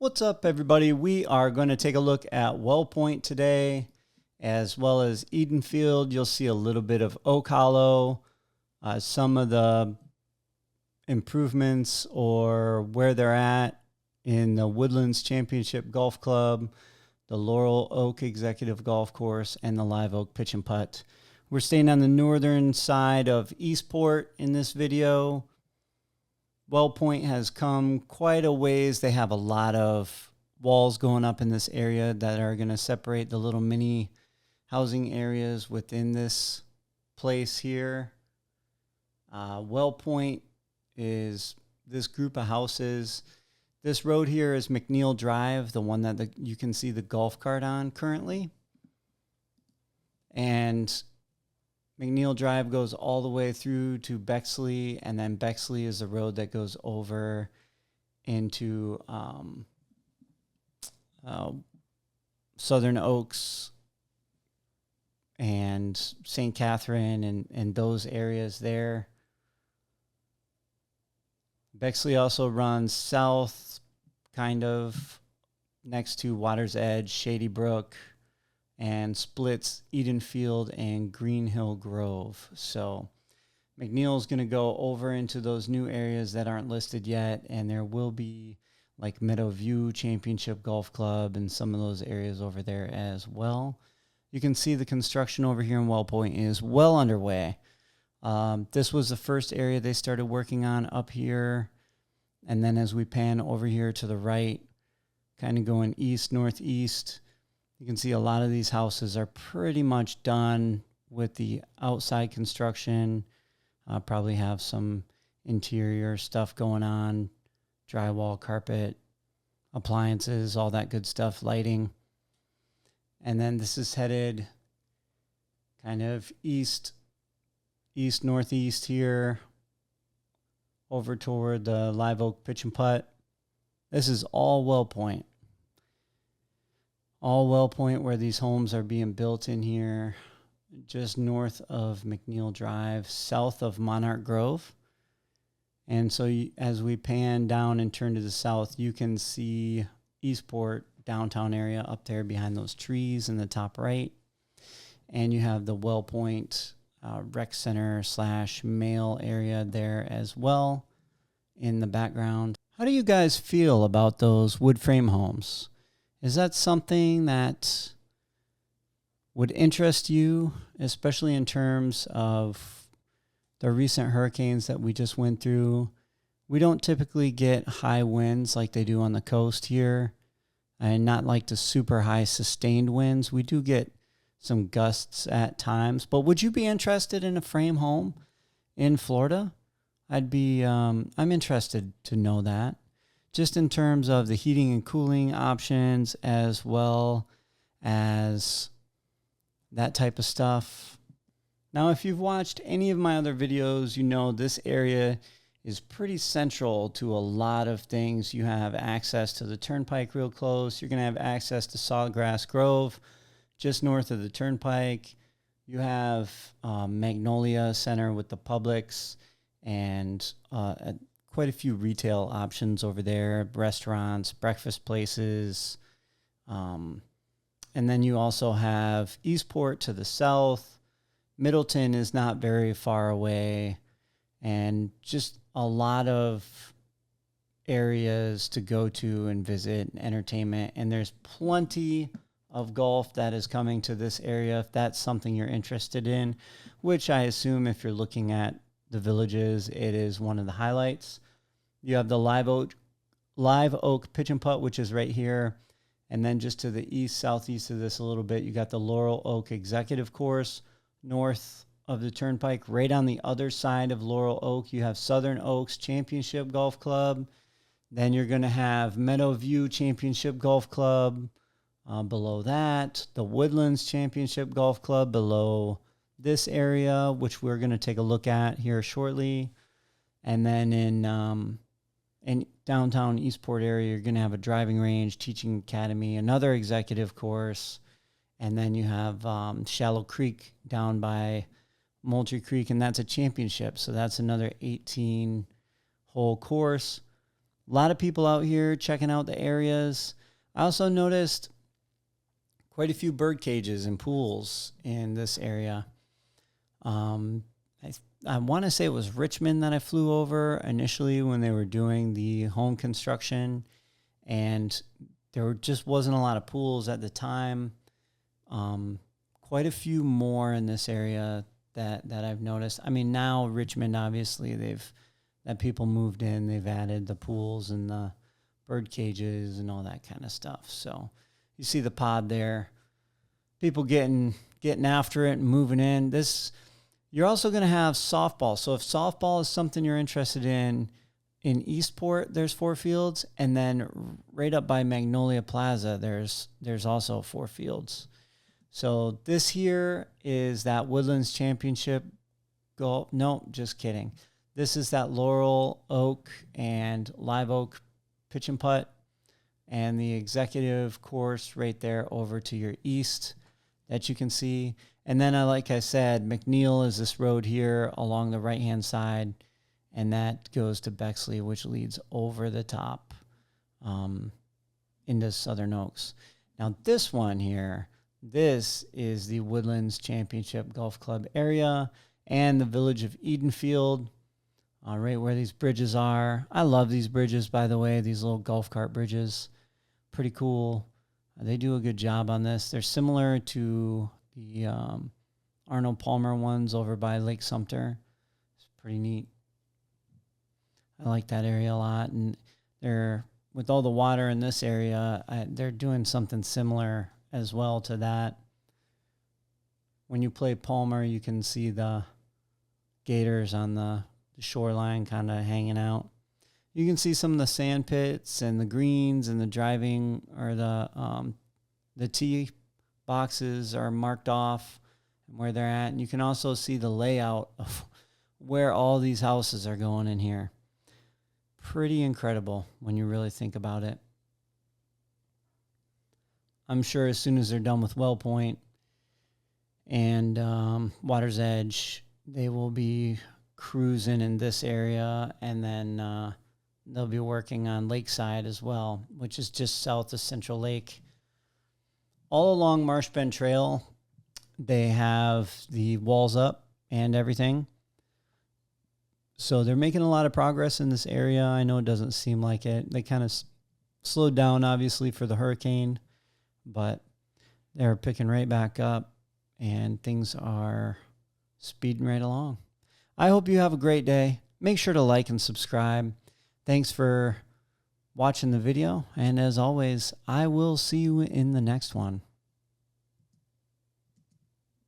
What's up, everybody? We are going to take a look at Well Point today, as well as Edenfield. You'll see a little bit of Oak Hollow, some of the improvements or where they're at in the Woodlands Championship Golf Club, the Laurel Oak Executive Golf Course, and the Live Oak Pitch and Putt. We're staying on the northern side of Eastport in this video. Well Point has come quite a ways. They have a lot of walls going up in this area that are going to separate the little mini housing areas within this place here. Well Point is this group of houses. This road here is McNeil Drive, the one that you can see the golf cart on currently. And McNeil Drive goes all the way through to Bexley, and then Bexley is the road that goes over into Southern Oaks and St. Catherine and those areas there. Bexley also runs south, kind of next to Water's Edge, Shady Brook, and splits Edenfield and Green Hill Grove. So McNeil's going to go over into those new areas that aren't listed yet, and there will be like Meadowview Championship Golf Club and some of those areas over there as well. You can see the construction over here in Well Point is well underway. This was the first area they started working on up here, and then as we pan over here to the right, kind of going east-northeast, you can see a lot of these houses are pretty much done with the outside construction. Probably have some interior stuff going on, drywall, carpet, appliances, all that good stuff, lighting. And then this is headed kind of east-northeast here, over toward the Live Oak Pitch and Putt. This is all Well Point. All Well Point where these homes are being built in here, just north of McNeil Drive, south of Monarch Grove. And so as we pan down and turn to the south, you can see Eastport downtown area up there behind those trees in the top right. And you have the Well Point rec center / mail area there as well in the background. How do you guys feel about those wood frame homes? Is that something that would interest you, especially in terms of the recent hurricanes that we just went through? We don't typically get high winds like they do on the coast here, and not like the super high sustained winds. We do get some gusts at times, but would you be interested in a frame home in Florida? I'm interested to know that. Just in terms of the heating and cooling options, as well as that type of stuff. Now, if you've watched any of my other videos, you know this area is pretty central to a lot of things. You have access to the Turnpike real close. You're going to have access to Sawgrass Grove, just north of the Turnpike. You have Magnolia Center with the Publix, and quite a few retail options over there, restaurants, breakfast places. And then you also have Eastport to the south. Middleton is not very far away, and just a lot of areas to go to and visit and entertainment. And there's plenty of golf that is coming to this area if that's something you're interested in, which I assume if you're looking at the villages, it is one of the highlights. You have the Live Oak Pitch and Putt, which is right here. And then just to the east, southeast of this a little bit, you got the Laurel Oak Executive Course north of the Turnpike. Right on the other side of Laurel Oak, you have Southern Oaks Championship Golf Club. Then you're going to have Meadowview Championship Golf Club. Below that, the Woodlands Championship Golf Club below this area, which we're going to take a look at here shortly. And then in downtown Eastport area, you're going to have a driving range, teaching academy, another executive course. And then you have Shallow Creek down by Moultrie Creek, and that's a championship. So that's another 18-hole course. A lot of people out here checking out the areas. I also noticed quite a few bird cages and pools in this area. I want to say it was Richmond that I flew over initially when they were doing the home construction, and there just wasn't a lot of pools at the time. Quite a few more in this area that I've noticed. I mean, now Richmond, obviously, that people moved in, they've added the pools and the bird cages and all that kind of stuff. So you see the pod there, people getting after it and moving in. You're also going to have softball. So if softball is something you're interested in Eastport, there's 4 fields, and then right up by Magnolia Plaza, there's also 4 fields. So this here is that Woodlands Championship golf. No, just kidding. This is that Laurel Oak and Live Oak pitch and putt, and the executive course right there over to your east that you can see. And then, like I said, McNeil is this road here along the right-hand side, and that goes to Bexley, which leads over the top into Southern Oaks. Now, this one here, this is the Woodlands Championship Golf Club area and the Village of Edenfield, right where these bridges are. I love these bridges, by the way, these little golf cart bridges. Pretty cool. They do a good job on this. They're similar to the Arnold Palmer ones over by Lake Sumter. It's pretty neat. I like that area a lot. And they're, with all the water in this area, they're doing something similar as well to that. When you play Palmer, you can see the gators on the shoreline kind of hanging out. You can see some of the sand pits and the greens and the driving, or the tee boxes are marked off and where they're at. And you can also see the layout of where all these houses are going in here. Pretty incredible when you really think about it. I'm sure as soon as they're done with Well Point and Water's Edge, they will be cruising in this area, and then they'll be working on Lakeside as well, which is just south of Central Lake. All along Marsh Bend Trail, they have the walls up and everything. So they're making a lot of progress in this area. I know it doesn't seem like it. They kind of slowed down, obviously, for the hurricane, but they're picking right back up, and things are speeding right along. I hope you have a great day. Make sure to like and subscribe. Thanks for watching the video, and as always, I will see you in the next one.